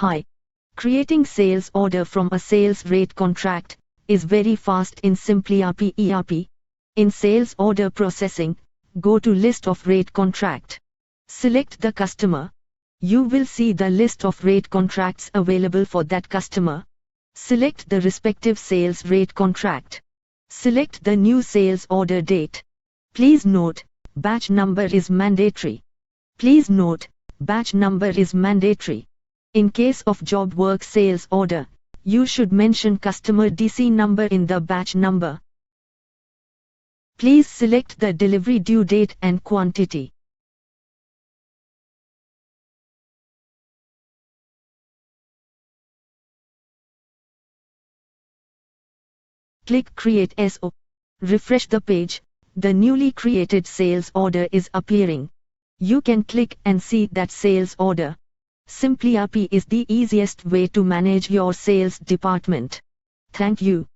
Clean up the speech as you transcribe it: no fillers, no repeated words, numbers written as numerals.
Hi. Creating sales order from a sales rate contract is very fast in simpliRP ERP. In sales order processing, go to list of rate contract. Select the customer. You will see the list of rate contracts available for that customer. Select the respective sales rate contract. Select the new sales order date. Please note, batch number is mandatory. Please note, batch number is mandatory. In case of job work sales order, you should mention customer DC number in the batch number. Please select the delivery due date and quantity. Click Create SO. Refresh the page. The newly created sales order is appearing. You can click and see that sales order. simpliRP is the easiest way to manage your sales department. Thank you.